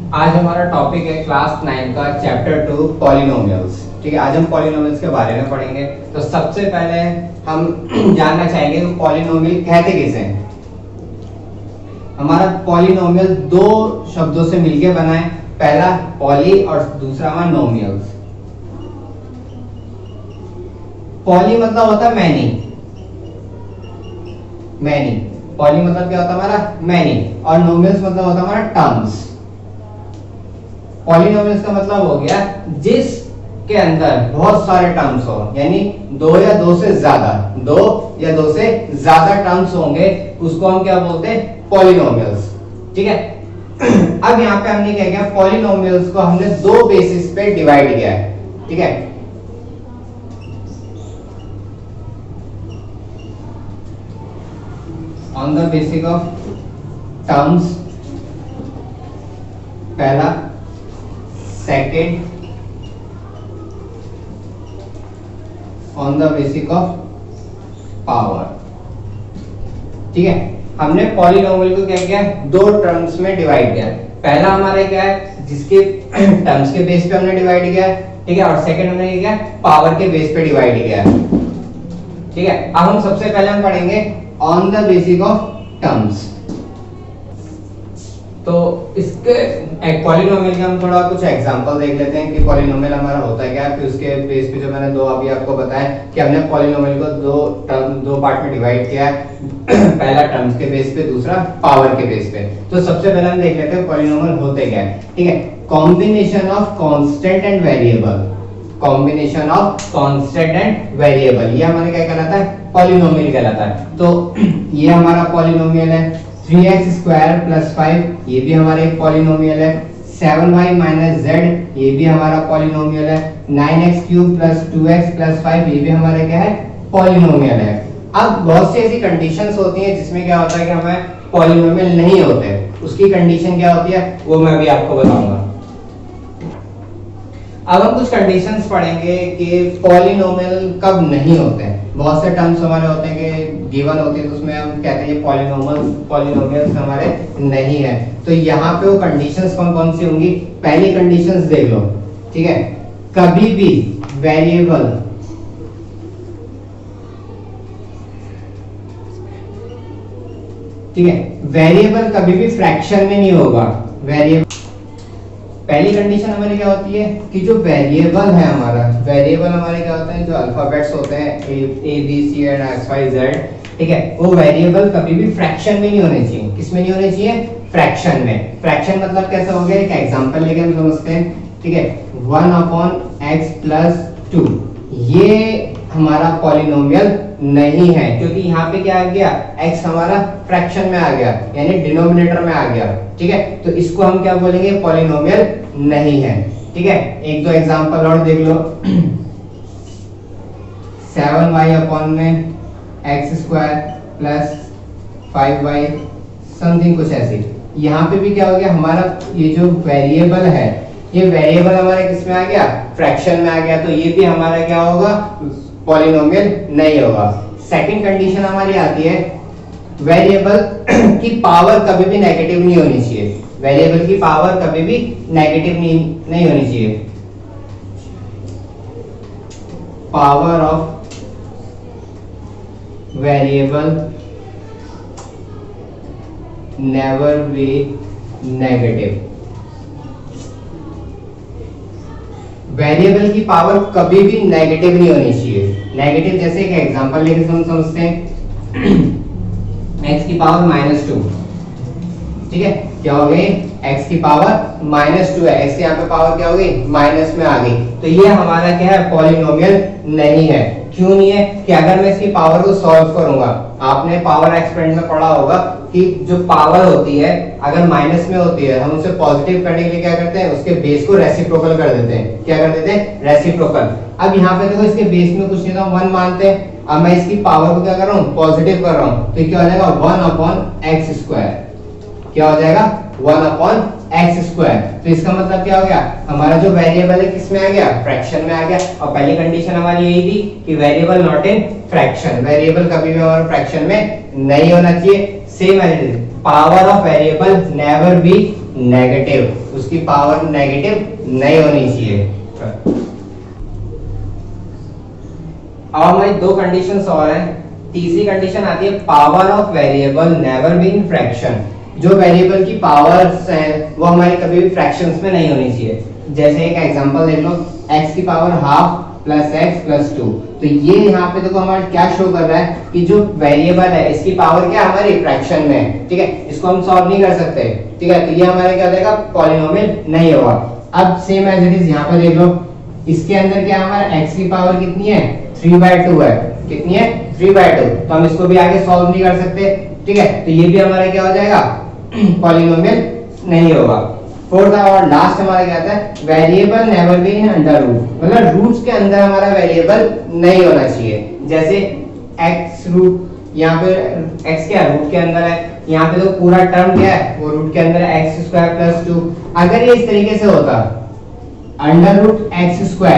आज हमारा टॉपिक है क्लास 9 का चैप्टर 2 पॉलिनोमियल्स। ठीक है, आज हम पॉलिनोमियल्स के बारे में पढ़ेंगे। तो सबसे पहले हम जानना चाहेंगे कि पॉलिनोमियल कहते किसे हैं। हमारा पॉलिनोमियल दो शब्दों से मिलकर बना है, पहला पॉली और दूसरा हमारा नोमियल्स। पॉली मतलब होता है मैनी, मैनी। पॉली मतलब क्या होता है हमारा मैनी, और नोमियल्स मतलब होता है हमारा टर्म्स। पॉलिनोमियल्स का मतलब हो गया जिसके अंदर बहुत सारे टर्म्स हो, यानी दो या दो से ज्यादा टर्म्स होंगे, उसको हम क्या बोलते हैं, पॉलिनोमियल्स। ठीक है, अब यहाँ पे हमने क्या किया, पॉलिनोमियल्स को हमने दो बेसिस पे डिवाइड किया है। ठीक है, on the basis of terms, पहला, second on the basis of power. ठीक है, हमने पॉलिनोमियल को क्या किया, दो टर्म्स में डिवाइड किया। पहला हमारा क्या है, जिसके टर्म्स के बेस पे हमने डिवाइड किया। ठीक है, और सेकंड हमने क्या किया, पावर के बेस पे डिवाइड किया। ठीक है, अब हम सबसे पहले हम पढ़ेंगे on the basis of terms. तो इसके एक पॉलिनोमियल के हम थोड़ा कुछ एग्जांपल देख लेते हैं कि पॉलिनोमियल हमारा होता है क्या। फिर उसके बेस पे जो मैंने दो अभी आपको बताया कि हमने पॉलिनोमियल को दो पार्ट में डिवाइड किया है, पहला टर्म्स के बेस पे, दूसरा पावर के बेस पे। तो सबसे पहले हम देख लेते हैं पॉलिनोमियल होते क्या है। ठीक है, combination of constant and variable. Combination of constant and variable, ये हमारे क्या कहलाता है, पॉलिनोमियल कहलाता है। तो ये हमारा पॉलिनोमियल है 3x स्क्वायर प्लस 5, ये भी हमारा एक पॉलिनोमियल है। 7y माइनस z, ये भी हमारा पॉलिनोमियल है। 9x cube plus 2x plus 5, ये भी हमारा क्या है, पॉलिनोमियल है। अब बहुत सी ऐसी कंडीशंस होती हैं जिसमें क्या होता है कि हमें पॉलिनोमियल नहीं होते, उसकी कंडीशन क्या होती है वो मैं अभी आपको बताऊंगा। अब हम कुछ कंडीशंस पढ़ेंगे कि पॉलिनोमियल कब नहीं होते हैं। बहुत से टर्म्स हमारे होते हैं कि गिवन होती है, तो उसमें हम कहते हैं ये पॉलिनोमियल्स हमारे नहीं है। तो यहाँ पे वो कंडीशंस कौन कौन सी होंगी, पहली कंडीशंस देख लो। ठीक है, कभी भी वेरिएबल कभी भी फ्रैक्शन में नहीं होगा। वेरिएबल, पहली कंडीशन हमारी क्या होती है कि जो वेरिएबल है हमारा, वेरिएबल हमारे क्या होते हैं, जो अल्फाबेट्स होते हैं A B C and X Y Z. ठीक है, वो वेरिएबल कभी भी फ्रैक्शन में नहीं होने चाहिए। किस में नहीं होने चाहिए, फ्रैक्शन में। फ्रैक्शन मतलब कैसा हो गया, एक एग्जांपल लेके हम समझते हैं। ठीक है, 1/x प्लस 2, ये हमारा पॉलिनोमियल नहीं है, क्योंकि यहाँ पे क्या आ गया, x हमारा फ्रैक्शन में आ गया, यानी डिनोमिनेटर में आ गया। ठीक है, तो इसको हम क्या बोलेंगे, पॉलिनोमियल नहीं है। ठीक है, एक दो एग्जांपल और देख लो। 7y अपॉन में x square plus 5y something कुछ ऐसी। यहाँ पे भी क्या हो गया, हमारा ये जो वेरिएबल है, ये वेरिएबल हमारे किस में आ गया, फ्रैक्शन में आ गया, तो ये भी हमारा क्या होगा, पॉलिनोमियल नहीं होगा। सेकंड कंडीशन हमारी आती है, वेरिएबल की पावर कभी भी नेगेटिव नहीं होनी चाहिए। वेरिएबल की पावर कभी भी नेगेटिव नहीं होनी चाहिए। Power of variable never be negative. Variable की पावर कभी भी नेगेटिव नहीं होनी चाहिए। नेगेटिव जैसे एक एग्जांपल लेके हम समझते हैं, x की पावर -2। ठीक है, क्या हो गई, x की पावर -2 है, x यहाँ पे पावर क्या हो गई, माइनस में आ गई। तो ये हमारा क्या है, पॉलिनोमियल नहीं है। क्यों नहीं है, कि अगर मैं इसकी पावर को सॉल्व करूंगा, आपने पावर एक्सपेरिमेंट में पढ़ा होगा कि जो पावर होती है अगर माइनस में होती है, हम उसे पॉजिटिव करने के लिए क्या करते हैं, उसके बेस को रेसिप्रोकल कर देते हैं। क्या कर देते हैं, रेसिप्रोकल। अब यहाँ पे देखो, इसके बेस में कुछ नहीं था, 1 मानते हैं। अब मैं इसकी पावर को क्या कर रहा हूँ, पॉजिटिव कर रहा हूँ, तो क्या हो जाएगा, 1/x स्क्वायर। क्या हो जाएगा, 1/x स्क्वायर। तो इसका मतलब क्या हो गया, हमारा जो वेरिएबल है किस में आ गया, फ्रैक्शन में आ गया। और पहली कंडीशन हमारी यही थी कि variable not in fraction, variable कभी भी हमारा फ्रैक्शन में नहीं होना चाहिए। Same as power of variable never be negative, उसकी पावर नेगेटिव नहीं होनी चाहिए। अब हमारी दो कंडीशंस और हैं। तीसरी कंडीशन आती है power of variable never be in fraction. जो वेरिएबल की पावर्स हैं वो हमारी कभी भी फ्रैक्शंस में नहीं होनी चाहिए। जैसे एक एग्जांपल देख लो, x की power half plus x plus 2। तो ये यहाँ पे देखो हमारा क्या शो कर रहा है कि जो वेरिएबल है इसकी पावर क्या हमारी फ्रैक्शन में है, ठीक है, इसको हम सॉल्व नहीं कर सकते, ठीक है, तो ये हमारे क्या देगा, पॉलिनोमियल नहीं होगा। अब सेम एज इट इज यहाँ पे देख लो, इसके अंदर क्या हमारा x की पावर कितनी है, 3/2 है, कितनी है, 3/2, तो हम इसको भी आगे सॉल्व नहीं कर सकते, ठीक है, तो ये भी हमारा क्या हो जाएगा, पॉलिनोमियल नहीं होगा। फोर्थ और लास्ट हमारा क्या आता है, variable never be in under root, मतलब रूट्स के अंदर हमारा वेरिएबल नहीं होना चाहिए। जैसे x रूट, यहाँ पे x क्या रूट के अंदर है, यहाँ पे तो पूरा टर्म क्या है, वो रूट के अंदर है, x² + 2। अगर ये इस तरीके से होता अंडर रूट x²,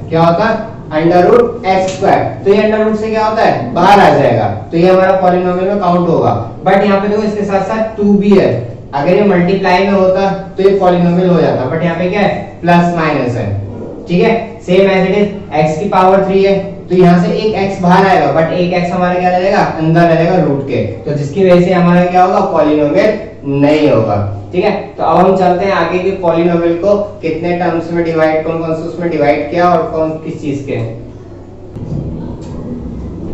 क्या होता, अंडर रूट x², तो ये अंडर रूट से क्या होता है, बाहर आ जाएगा, तो ये हमारा पॉलिनोमियल में काउंट होगा। बट यहाँ पे देखो इसके साथ साथ 2 भी है, अगर ये मल्टीप्लाई में होता तो ये पॉलिनोमियल हो जाता, बट यहाँ पे क्या है, प्लस माइनस है, ठीक है। Same as it is x की पावर 3 है, तो यहाँ से एक x बाहर आएगा, बट एक x हमारा क्या रहेगा, अंदर रहेगा रूट के, तो जिसकी वजह से हमारा क्या होगा, पॉलिनोमियल नहीं होगा, ठीक है। तो अब हम चलते हैं आगे कि पॉलिनोमियल को कितने टर्म्स में डिवाइड, कौन कौन से उसमें डिवाइड किया और कौन किस चीज के।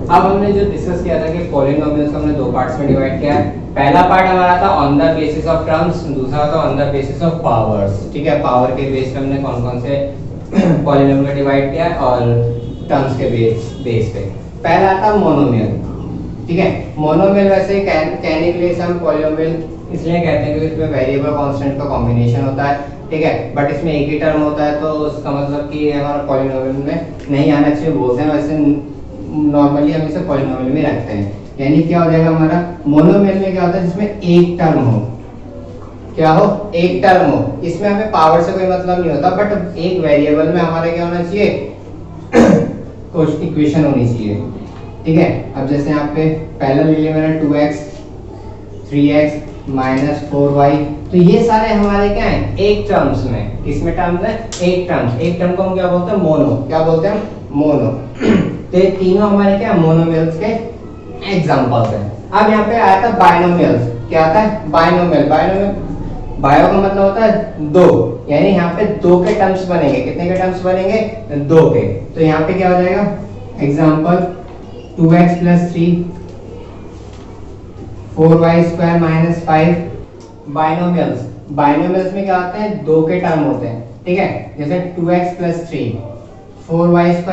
अब हमने जो डिस्कस किया था कि पॉलिनोमियल्स को हमने दो पार्ट्स में डिवाइड किया है। पहला पार्ट हमारा था on the basis of terms, दूसरा था on the basis of powers, ठीक है, पावर के बेस पे हमने कौन कौन से पॉलिनोमियल में डिवाइड किया और टर्म्स के बेस पे। पहला था मोनोमियल, ठीक है, मोनोमियल वैसे कहने के लिए हम पॉलिनोमियल इसलिए कहते हैं क्योंकि इसमें वेरिएबल कांस्टेंट का कॉम्बिनेशन होता है, ठीक है, बट इसमें एक ही टर्म होता है, तो उसका मतलब कि हमारा पॉलिनोमियल में नहीं आना चाहिए बोलते हैं, वैसे नॉर्मली हम इसे पॉलिनोमियल में रखते हैं। यानी क्या हो जाएगा हमारा, मोनोमियल में क्या होता है, जिसमें एक टर्म हो, क्या हो, एक टर्म हो, इसमें हमें पावर से कोई मतलब नहीं होता, बट एक वेरिएबल में हमारा क्या होना चाहिए, कुछ इक्वेशन होनी चाहिए, ठीक है। अब जैसे यहाँ पे पहला ले लिया मैंने 2x 3x -4y, तो ये सारे हमारे क्या हैं, एक टर्म्स में, किसमें टर्म्स है, एक टर्म्स, एक टर्म को हम क्या बोलते हैं, मोनो, क्या बोलते हैं, मोनो। तो ये तीनों हमारे क्या मोनोमियल्स के एग्जांपल्स हैं। अब यहाँ पे आया था बाइनोमियल्स, क्या आता है, बाइनोमियल, बाइनोमियल बायो का मतलब होता है दो, यानी यहाँ पे दो के टर्म्स बनेंगे, कितने के टर्म्स बनेंगे, दो के, तो यहाँ पे क्या हो जाएगा, example 2x + 3 4y² - 5। Binomials, binomials में क्या होते हैं, दो के टर्म होते हैं, ठीक है, जैसे 2x + 3 4y² -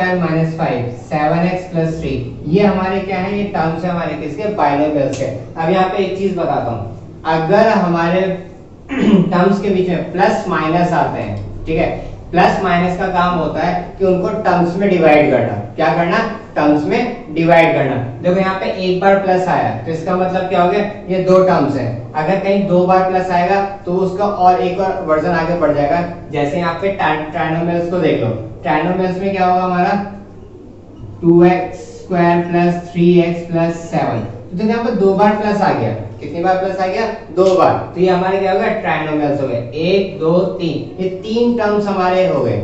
5 7x + 3, ये हमारे क्या है, ये टर्म्स है हमारे किसके, बाइनोमियल्स के। अब यहाँ पे एक चीज बताता हूँ, अगर हमारे टर्म्स के बीच में प्लस माइनस आते हैं, ठीक है, प्लस माइनस का काम होता है कि उनको टर्म्स में डिवाइड करना, क्या करना, टर्म्स में डिवाइड करना। देखो यहाँ पे एक बार प्लस आया, तो इसका मतलब क्या हो गया, ये दो टर्म्स हैं, अगर कहीं दो बार प्लस आएगा तो उसका और एक और वर्जन आगे बढ़ जाएगा। जैसे यहाँ पे ट्राइनोमियल्स को देख लो, ट्राइनोमियल्स में क्या होगा हमारा 2x² + 3x + 7, तो यहाँ पे दो बार प्लस आ गया, कितनी बार प्लस आ गया, दो बार, तो ये हमारे क्या हो गया, ट्राइनोमियल्स हो गए, 1 2 3, ये तीन टर्म्स हमारे हो गए,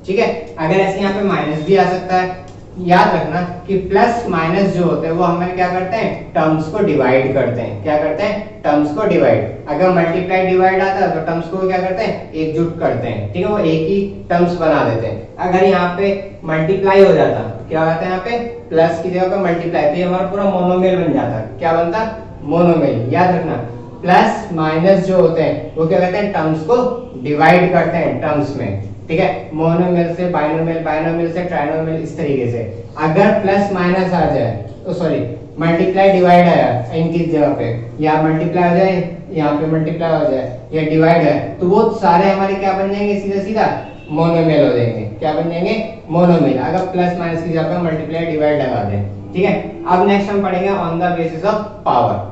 ठीक है। अगर ऐसे यहाँ पे माइनस भी आ सकता है, याद रखना कि प्लस माइनस जो होते हैं वो हमें क्या करते हैं, टर्म्स को डिवाइड करते हैं, क्या करते हैं, टर्म्स को डिवाइड। अगर मल्टीप्लाई डिवाइड आता है तो टर्म्स को क्या करते हैं, एकजुट करते हैं, ठीक है, वो एक ही टर्म्स बना देते हैं। अगर यहाँ पे मल्टीप्लाई हो जाता, क्या होता है, यहाँ पे प्लस की जगह पे मल्टीप्लाई, तो ये हमारा पूरा मोनोमियल बन जाता, क्या बनता, मोनोमियल। याद रखना प्लस माइनस जो होते हैं वो क्या करते हैं, टर्म्स को डिवाइड करते हैं टर्म्स में, ठीक है, मोनोमियल से बाइनोमियल, बाइनोमियल से ट्राइनोमियल, इस तरीके से। अगर प्लस माइनस आ जाए तो सॉरी मल्टीप्लाई डिवाइड आया इनकी जगह पे, या मल्टीप्लाई हो जाए, यहाँ पे मल्टीप्लाई हो जाए, या डिवाइड है, तो वो सारे हमारे क्या बन जाएंगे, सीधा सीधा मोनोमियल हो जाएंगे, क्या बन जाएंगे, मोनोमियल। अगर प्लस माइनस की जगह पे मल्टीप्लाई डिवाइड लगा दें, ठीक है। अब नेक्स्ट हम पढ़ेंगे on the basis of power.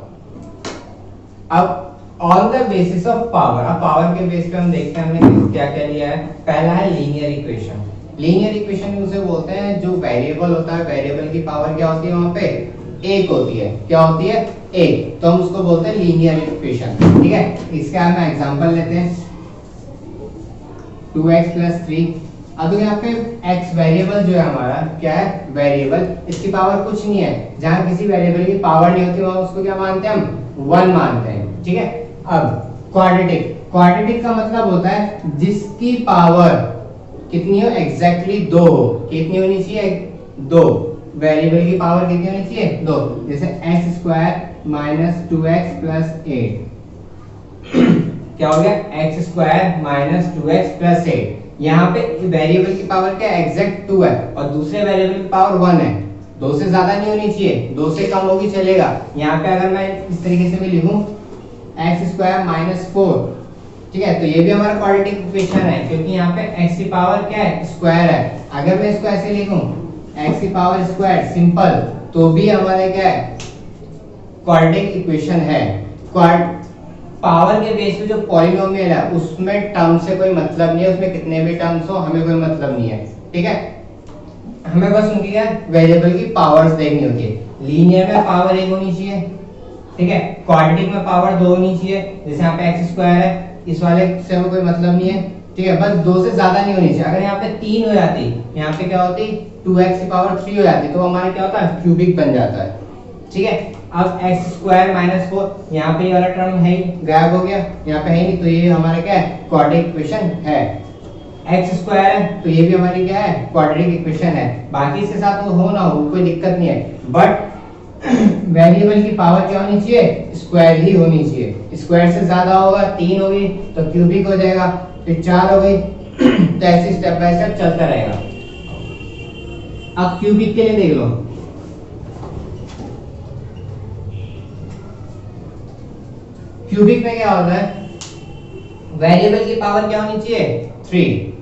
अब on the basis of power, अब पावर के बेस पे हम देखते हैं हमने क्या क्या लिया है। पहला है लीनियर इक्वेशन। लीनियर इक्वेशन उसे बोलते हैं जो वेरिएबल होता है, वेरिएबल की पावर क्या होती है, वहां पे एक होती है, क्या होती है, a, तो हम उसको बोलते हैं लीनियर इक्वेशन। ठीक है, इसका हम एग्जांपल लेते हैं 2x + 3। अब यहाँ पे x वेरिएबल जो है हमारा क्या है, वेरिएबल, इसकी पावर कुछ नहीं है। जहां किसी वेरिएबल की पावर नहीं होती वहां उसको क्या मानते हैं हम, 1 मानते हैं। ठीक है, अब क्वाड्रेटिक, क्वाड्रेटिक का मतलब होता है जिसकी पावर कितनी हो, एग्जैक्टली 2 हो। कितनी होनी चाहिए, 2। वेरिएबल की पावर कितनी होनी चाहिए, 2। जैसे x² - 2x + 8 क्या हो गया, x² - 2x + 8। यहाँ पे वेरिएबल की पावर क्या है, एग्जैक्ट 2 है, और दूसरे वेरिएबल की पावर 1 है। 2 से ज्यादा नहीं होनी चाहिए, 2 से कम होगी चलेगा। यहाँ पे अगर मैं इस तरीके से भी लिखूं x² - 4, ठीक है, तो ये भी हमारा क्वाड्रेटिक इक्वेशन है, क्योंकि यहाँ पे x की पावर क्या है, स्क्वायर है। अगर मैं इसको ऐसे लिखूं x की पावर स्क्वायर सिंपल, तो भी हमारे क्या है, क्वाड्रेटिक इक्वेशन है। पावर के बेस पे जो पॉलिनोमियल है उसमें टर्म से कोई मतलब नहीं है, उसमें कितने भी टर्म्स हो हमें कोई मतलब नहीं है। ठीक है, हमें बस उनकी क्या वेरिएबल की पावर्स देखनी होती है। लीनियर में पावर 1 होनी चाहिए, ठीक है, क्वाड्रेटिक में पावर 2 होनी चाहिए। जैसे यहाँ पे x² है, इस वाले से कोई मतलब नहीं है। ठीक है, बस 2 से ज्यादा नहीं होनी चाहिए। अगर यहाँ पे 3 हो जाती, यहाँ पे क्या होती, 2x की पावर 3 हो जाती, तो हमारा क्या होता है, क्यूबिक बन जाता है। ठीक है, अब x² - 4, यहाँ पे ये वाला टर्म है ही, गायब हो गया, यहाँ पे है नहीं, तो ये हमारा क्या है, क्वाड्रेटिक इक्वेशन है। x² है तो ये भी हमारी क्या है, क्वाड्रेटिक इक्वेशन है। बाकी इसके साथ वो हो ना हो कोई दिक्कत नहीं है, बट वेरिएबल की पावर क्या होनी चाहिए, स्क्वायर ही होनी चाहिए। स्क्वायर से ज्यादा होगा, 3 होगी तो क्यूबिक हो जाएगा, फिर 4 हो गई तो ऐसे स्टेप बाय स्टेप चलता रहेगा। अब क्यूबिक के लिए देख लो, क्यूबिक में क्या होता है, वेरिएबल की पावर क्या होनी चाहिए, 3।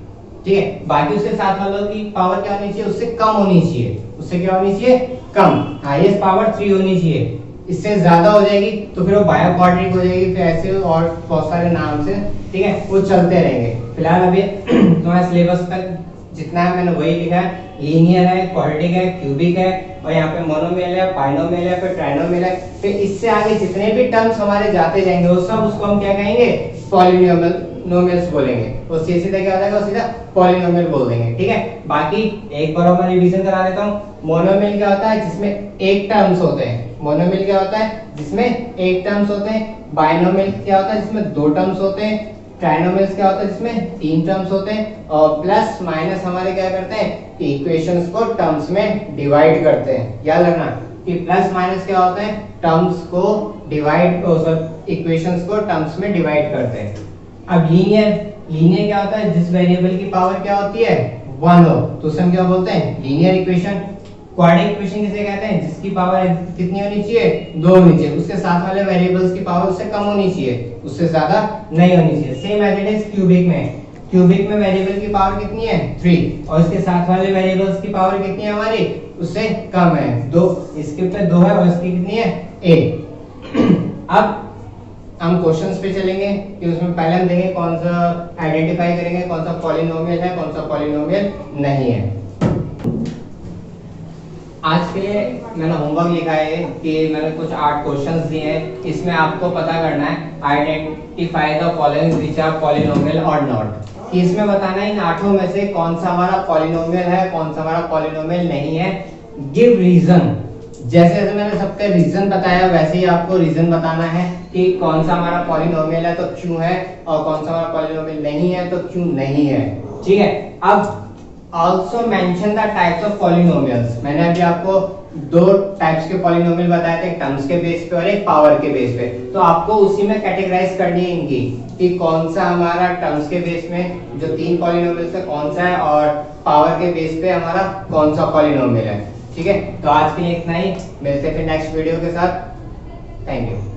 ठीक है, बाकी उसके साथ वालों की पावर क्या होनी चाहिए, उससे कम होनी चाहिए। उससे क्या होनी चाहिए, कम। हाईएस्ट पावर 3 होनी चाहिए। इससे ज्यादा हो जाएगी तो फिर वो बायो क्वाड्रेटिक हो जाएगी, फिर ऐसे और बहुत सारे नाम से, ठीक है, वो चलते रहेंगे। फिलहाल अभी तुम्हारे सिलेबस तक जितना है मैंने वही लिखा है। लीनियर है, क्वाड्रेटिक है, क्यूबिक है, और यहाँ पे मोनोमियल है, बाइनोमियल है, फिर ट्राइनोमियल है। फिर इससे आगे जितने भी टर्म्स हमारे जाते जाएंगे वो सब उसको हम क्या कहेंगे, पॉलिनोमियल्स बोलेंगे। वो सीधा क्या हो जाएगा, सीधा पॉलिनोमियल बोल देंगे। ठीक है, बाकी एक बार मैं रिवीजन करा देता हूँ। मोनोमियल क्या होता है, जिसमें एक टर्म्स होते हैं। मोनोमियल क्या होता है, जिसमें एक टर्म्स होते हैं। बाइनोमियल क्या होता है, जिसमें 2 टर्म्स होते हैं। ट्राइनोमियल्स क्या होता है, जिसमें 3 टर्म्स होते हैं। और प्लस माइनस हमारे क्या करते हैं, इक्वेशंस को टर्म्स में डिवाइड करते हैं। याद रखना कि प्लस माइनस क्या होता है, टर्म्स को डिवाइड, इक्वेशंस को टर्म्स में डिवाइड करते हैं। अब लीनियर क्या होता है, जिस वेरिएबल की पावर क्या होती है, 1 हो, तो उसे हम क्या बोलते हैं, लीनियर इक्वेशन। क्वाड्रेटिक इक्वेशन किसे कहते हैं, जिसकी पावर कितनी होनी चाहिए, 2 होनी चाहिए। उसके साथ वाले वेरिएबल्स की पावर उससे कम होनी चाहिए, उससे ज्यादा नहीं होनी चाहिए। Same as it is cubic में। क्यूबिक में वेरिएबल की पावर कितनी है, 3, और इसके साथ वाले वेरिएबल्स की पावर कितनी है हमारी, उससे कम है, 2। इसके ऊपर 2 है और इसकी कितनी है, 1। अब हम क्वेश्चंस पे चलेंगे कि उसमें पहले हम देखेंगे कौन सा आइडेंटिफाई करेंगे, कौन सा पॉलिनोमियल है, कौन सा पॉलिनोमियल नहीं है। आज के लिए मैंने होमवर्क लिखा है कि मैंने कुछ 8 क्वेश्चंस दिए हैं। इसमें आपको पता करना है identify the following which are polynomial और नॉट। कि इसमें बताना है इन 8 में से कौन सा हमारा पॉलिनोमियल है, कौन सा हमारा पॉलिनोमियल नहीं है। गिव रीजन, जैसे जैसे मैंने सबका रीजन बताया वैसे ही आपको रीजन बताना है कि कौन सा हमारा पॉलिनोमियल है तो क्यों है, और कौन सा हमारा पॉलिनोमियल नहीं है तो क्यों नहीं है। ठीक है, अब also mention the types of polynomials। मैंने अभी आपको 2 टाइप्स के पॉलिनोमियल बताए थे, एक टर्म्स के बेस पे और एक पावर के बेस पे। तो आपको उसी में कैटेगराइज करनी है इनकी कि कौन सा हमारा टर्म्स के बेस में जो 3 पॉलिनोमियल्स है कौन सा है, और पावर के बेस पे हमारा कौन सा पॉलिनोमियल है। ठीक है, तो आज के लिए इतना ही, मिलते हैं फिर नेक्स्ट वीडियो के साथ। Thank you.